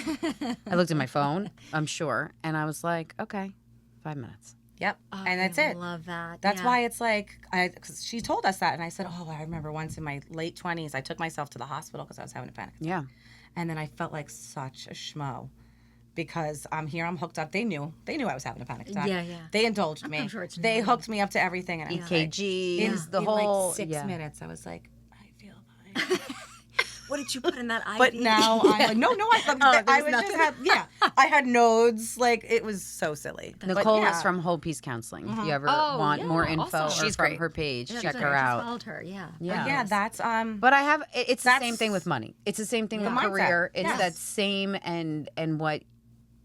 I looked at my phone, I'm sure, and I was like, okay, 5 minutes. Yep. Oh, and that's I it. love that. That's Yeah. why it's like, cause she told us that. And I said, oh, I remember once in my late 20s, I took myself to the hospital because I was having a panic attack. Yeah. And then I felt like such a schmo because I'm here, I'm hooked up. They knew I was having a panic attack. Yeah, yeah. They indulged me. sure it's They normal. hooked me up to everything. And I was like, EKGs, the in whole like 6 yeah. minutes, I was like, I feel fine. What did you put in that IV? But now I'm like, no, I was just I had nodes. Like it was so silly. But Nicole yeah. is from Whole Peace Counseling. If you ever Oh, want yeah, more info awesome. or She's from great. her page, Yeah, check good. her I just out. followed her. Yeah. Yeah. Yeah, that's But I have it's the same That's- thing with money. It's the same thing with mindset. career. It's Yes. that same and what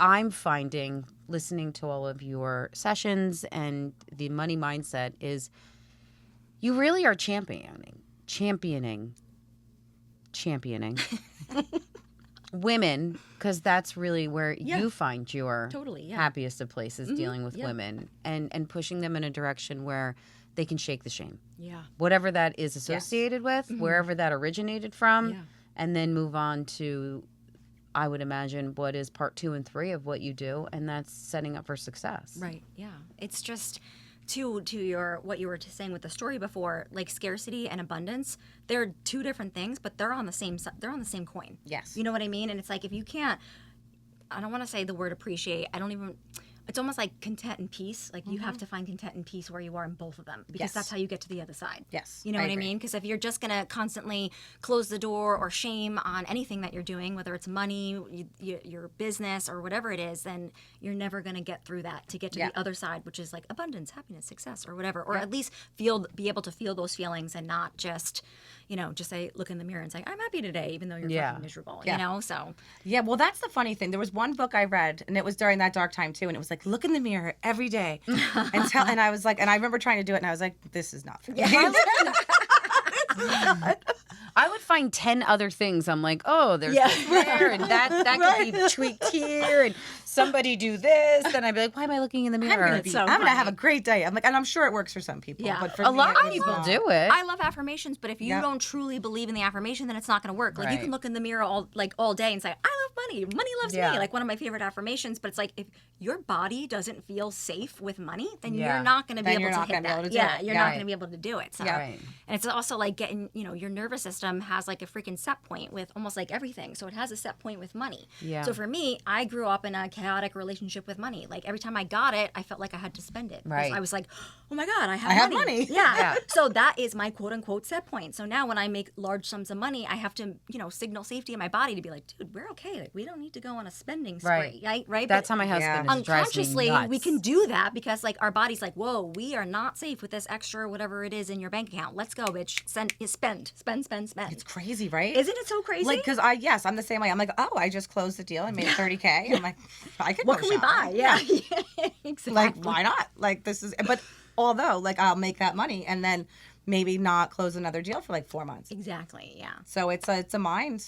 I'm finding listening to all of your sessions and the money mindset is you really are championing women because that's really where you find your Totally, yeah. happiest of places dealing with women and pushing them in a direction where they can shake the shame Yeah. whatever that is associated with, wherever that originated from, Yeah. and then move on to, I would imagine, what is part 2 and 3 of what you do, and that's setting up for success. Right. Yeah. It's just to your what you were saying with the story before, like scarcity and abundance. They're two different things, but they're on the same they're on the same coin. Yes. You know what I mean? And it's like if you can't, I don't want to say the word appreciate. I don't even. It's almost like content and peace. Like you have to find content and peace where you are in both of them because Yes. that's how you get to the other side. Yes, You know I what I agree. mean? Because if you're just gonna constantly close the door or shame on anything that you're doing, whether it's money, your business, or whatever it is, then you're never gonna get through that to get to Yeah. the other side, which is like abundance, happiness, success, or whatever, or at least be able to feel those feelings and not just, just say, look in the mirror and say, I'm happy today, even though you're fucking miserable. Yeah. You know, so Yeah, well, that's the funny thing. There was one book I read, and it was during that dark time too, and it was like, look in the mirror every day, and I was like, and I remember trying to do it, and I was like, this is not for me. I would find 10 other things. I'm like, oh, there's this there, and that could be tweaked here, and somebody do this. Then I'd be like, why am I looking in the mirror? I'm gonna have a great day. I'm like, and I'm sure it works for some people. Yeah. But for A me, lot it of was people not. do it. I love affirmations, but if you Yep. don't truly believe in the affirmation, then it's not going to work. Like you Right. can look in the mirror all day and say, "I love money. Money loves Yeah. me." Like one of my favorite affirmations. But it's like if your body doesn't feel safe with money, then Yeah. you're not going to be Then able you're to not hit gonna be that. able to do Yeah, it. you're Yeah. not Right. going to be able to do it. So, Yeah. Right. and it's also like getting, your nervous system has like a freaking set point with almost like everything. So it has a set point with money. Yeah. So for me, I grew up in a chaotic relationship with money. Like every time I got it, I felt like I had to spend it. Right. I was like, oh my God, I have have money. money. Yeah. Yeah. So that is my quote unquote set point. So now when I make large sums of money, I have to, signal safety in my body to be like, dude, we're okay. Like we don't need to go on a spending spree. Right. That's how But my husband Yeah. is. It drives me unconsciously nuts. we can do that because like our body's like, whoa, we are not safe with this extra whatever it is in your bank account. Let's go, bitch. Spend. It's crazy, right? Isn't it so crazy? Like, because I'm the same way. I'm like, oh, I just closed the deal. I made $30K. I'm like, I could what go can we buy? shopping. Yeah. Exactly. Like, why not? Like, this is, but although, like, I'll make that money and then maybe not close another deal for like 4 months. Exactly. Yeah. So it's a mind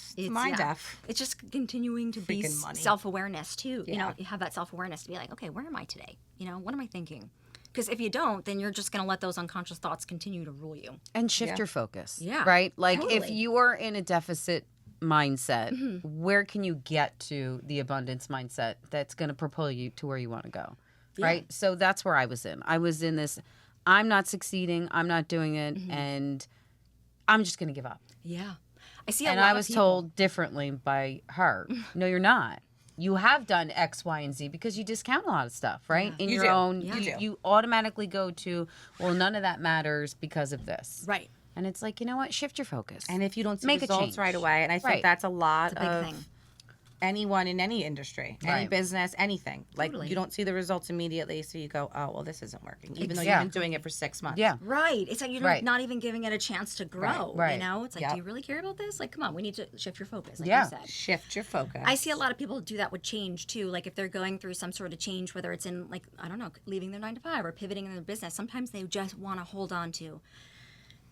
F. It's just continuing to be Freaking money. self-awareness too. Yeah. You have that self-awareness to be like, okay, where am I today? What am I thinking? Because if you don't, then you're just going to let those unconscious thoughts continue to rule you. and shift Yeah. your focus. Yeah, Right? Like if totally. you are in a deficit mindset, where can you get to the abundance mindset that's going to propel you to where you want to go? Right? So that's where I was in. I was in this, I'm not succeeding, I'm not doing it, and I'm just going to give up. Yeah. I see a And lot I of was people. told differently by her. No, you're not. You have done X, Y, and Z because you discount a lot of stuff, right? In You your do. own, You do. you automatically go to, well, none of that matters because of this. Right. And it's like, you know what? Shift your focus. And if you don't see Make a results change. right away, and I think Right. that's a lot It's a big of thing. anyone in any industry, any Right. business, anything. Like Totally. you don't see the results immediately, so you go, oh, well, this isn't working, even though Yeah. you've been doing it for 6 months. Yeah. Right. It's like you're Right. not even giving it a chance to grow. Right. You know, it's like, Yep. do you really care about this? Like, come on, we need to shift your focus. Like Yeah. you said. Shift your focus. I see a lot of people do that with change too. Like if they're going through some sort of change, whether it's in like, I don't know, leaving their 9 to 5 or pivoting in their business, sometimes they just want to hold on to,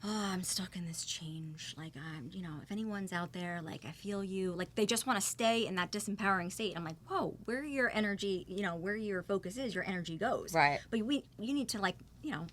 oh, I'm stuck in this change. Like I'm, you know, if anyone's out there, like I feel you, like they just want to stay in that disempowering state. I'm like, whoa, where your energy, you know, where your focus is, your energy goes. Right. But you need to like, you know,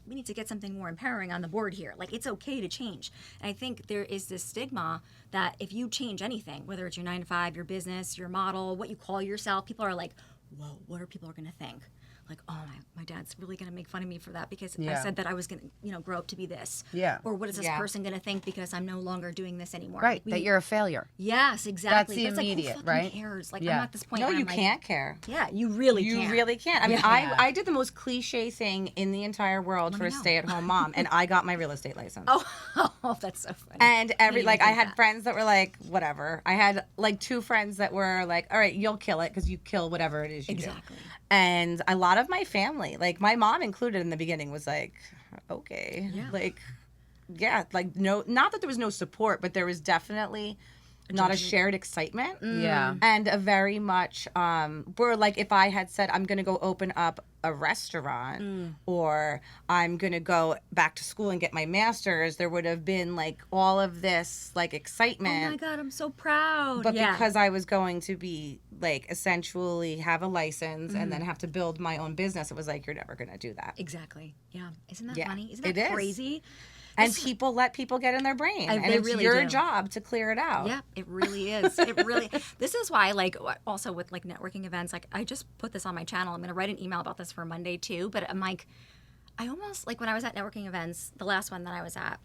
we need to get something more empowering on the board here. Like it's okay to change. And I think there is this stigma that if you change anything, whether it's your 9 to 5, your business, your model, what you call yourself, people are like, whoa, what are people going to think? Like, oh, my dad's really going to make fun of me for that because I Yeah. said that I was going to, you know, grow up to be this. Yeah. Or what is this Yeah. person going to think because I'm no longer doing this anymore? Right. Like, That you're a failure. Yes, exactly. the But it's like, immediate, who fucking right? cares? Like, Yeah. I'm at this point no, where you I'm like, can't care. yeah, you really You can't. really can't. I mean, Yeah. I did the most cliche thing in the entire world for a know. stay-at-home mom, and I got my real estate license. Oh, that's so funny. And every didn't like I think had that. friends that were like, whatever. I had like 2 friends that were like, all right, you'll kill it because you kill whatever it is you do. Exactly. And a lot of my family, like my mom included in the beginning, was like, okay, Yeah. like, yeah, like no, not that there was no support, but there was definitely not a shared excitement. Yeah. And a very much, where like if I had said I'm gonna go open up a restaurant or I'm gonna go back to school and get my master's, there would have been like all of this like Oh excitement. my God, I'm so proud. But yeah. because I was going to be like essentially have a license and then have to build my own business, it was like you're never gonna do that. Exactly. Yeah. Isn't that Yeah, funny? Isn't it that is. crazy? And people let people get in their brain, and they it's really your do. job to clear it out. Yeah, it really is. It really. This is why, like, also with like networking events, like I just put this on my channel. I'm gonna write an email about this for Monday too. But I'm like, I almost like when I was at networking events, the last one that I was at,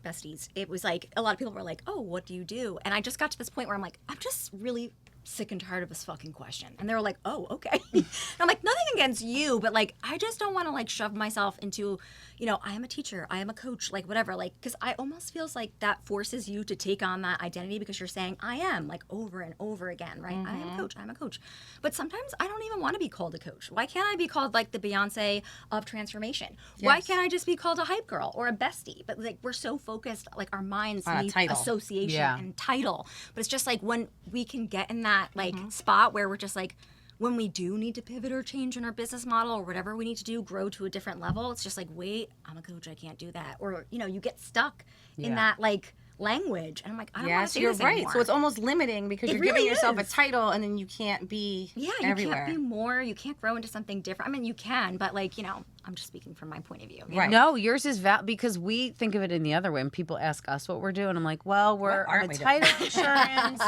Besties, it was like a lot of people were like, "Oh, what do you do?" And I just got to this point where I'm like, I'm just really sick and tired of this fucking question. And they were like, "Oh, okay." And I'm like, nothing against you, but like I just don't want to like shove myself into, you know, I am a teacher, I am a coach, like whatever, like because I almost feels like that forces you to take on that identity because you're saying I am like over and over again, right? I am a coach, I'm a coach. But sometimes I don't even want to be called a coach. Why can't I be called like the Beyonce of transformation? Why Yes. can't I just be called a hype girl or a bestie? But like we're so focused, like our minds On a need title. association Yeah. and title. But it's just like when we can get in that like spot where we're just like when we do need to pivot or change in our business model or whatever we need to do, grow to a different level, it's just like, wait, I'm a coach, I can't do that. Or, you know, you get stuck in Yeah. that like language. And I'm like, I don't want Yes, to do you're this right. anymore. So it's almost limiting because It you're giving really yourself a is. title and then you can't be yeah, you everywhere. can't be more. You can't grow into something different. I mean, you can, but like, you know, I'm just speaking from my point of view. you Right. know? No, yours is because we think of it in the other way. When people ask us what we're doing, I'm like, well, we're What on aren't a we title insurance.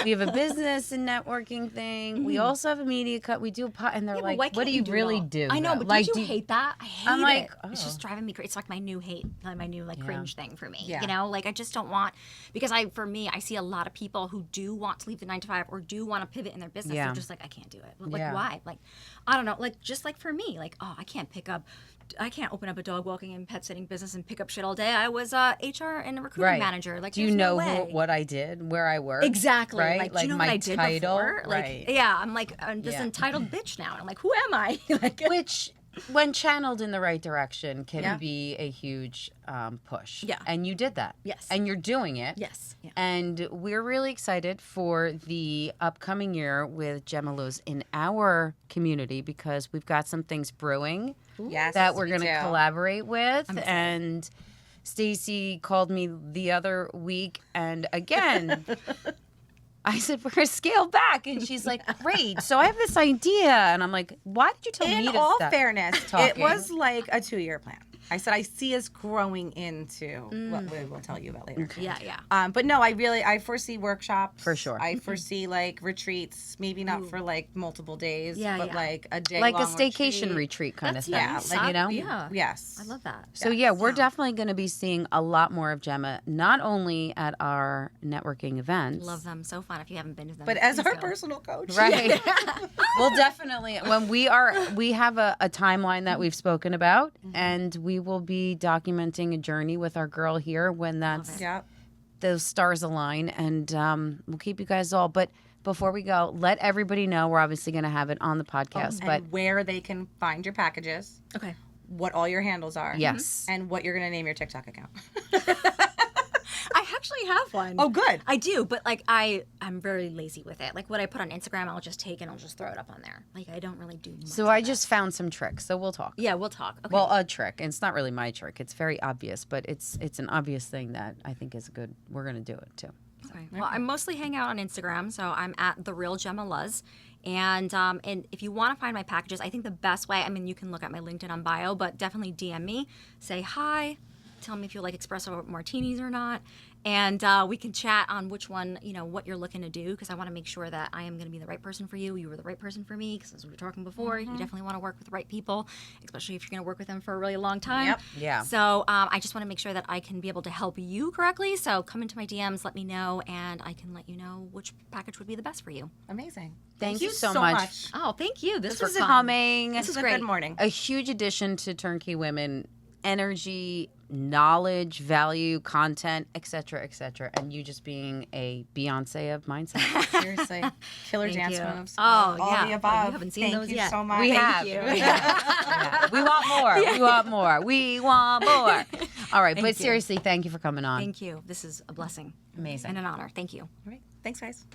We have a business and networking thing. We also have a media cut. We do a pot, and they're Yeah, but like, why what can't do you it really all? do? I know, though? but like, did you do hate that? I hate I'm like, it. It's just driving me crazy. It's like my new hate, like my new like cringe thing for me. Yeah. You know, like I just don't want because for me, I see a lot of people who do want to leave the 9 to 5 or do want to pivot in their business. Yeah. They're just like, I can't do it. Like Yeah. why? Like I don't know. Like just like for me, like I can't open up a dog walking and pet sitting business and pick up shit all day. I was HR and a recruiting Right. manager. Like Do you there's no know way. what I did, where I worked? Exactly. Right? Like, do you know my what I did title, before? Like, right? yeah, I'm like this Yeah. entitled bitch now. I'm like, who am I? Like, Which, when channeled in the right direction, can Yeah. be a huge push. Yeah. And you did that. Yes. And you're doing it. yes. Yeah. And we're really excited for the upcoming year with Gem Luzz in our community because we've got some things brewing Yes, that we're we going to do. collaborate with. excited. And Stacy called me the other week, and again, I said, we're going to scale back. And she's like, great. So I have this idea. And I'm like, why did you tell me In to all stop fairness, talking? it was like a 2-year plan. I said I see us growing into what we will tell you about later. Yeah. But no, I foresee workshops. For sure. I foresee like retreats, maybe not for like multiple days, but like a day like a long staycation retreat kind of thing. nice. Like, you know? Yeah. Yes. I love that. So yeah, we're definitely going to be seeing a lot more of Gemma, not only at our networking events. Love them. So fun. If you haven't been to them, But as please our go. personal coach. Right. We'll definitely, when we have a timeline that we've spoken about, and we will be documenting a journey with our girl here when that's Yep. those stars align, and we'll keep you guys all. But before we go, let everybody know we're obviously going to have it on the podcast. But And where they can find your packages, Okay. what all your handles are. yes, And what you're going to name your TikTok account. I actually have one. Oh, good. I do, but like I'm very lazy with it. Like what I put on Instagram, I'll just take and I'll just throw it up on there. Like I don't really do much so of I that. just found some tricks. So we'll talk. Yeah, we'll talk. Okay. Well, a trick. It's not really my trick. It's very obvious, but it's an obvious thing that I think is good. We're going to do it too. Okay. Well, I mostly hang out on Instagram, so I'm at the real Gemma Luzz. And if you want to find my packages, I think the best way, I mean, you can look at my LinkedIn on bio, but definitely DM me, say hi, tell me if you like espresso martinis or not, and we can chat on which one, you know, what you're looking to do, because I want to make sure that I am going to be the right person for you. You were the right person for me, because as we were talking before, you definitely want to work with the right people, especially if you're going to work with them for a really long time. Yep. Yeah. So I just want to make sure that I can be able to help you correctly. So come into my DMs, let me know, and I can let you know which package would be the best for you. Amazing. Thank you so much. Oh, thank you. This was For fun. coming. This is a great. good morning. A huge addition to Turnkey Women. Energy, knowledge, value, content, etc., etc., and you just being a Beyonce of mindset. Seriously. Killer Thank dance you. moves. Oh, all yeah. the Oh, above. you haven't seen Thank those you yet. so much. We Thank have. you. We have. We want more. We want more. We want more. All right, but you. seriously, thank you for coming on. Thank you. This is a blessing Amazing. and an honor. Thank you. All right. Thanks, guys.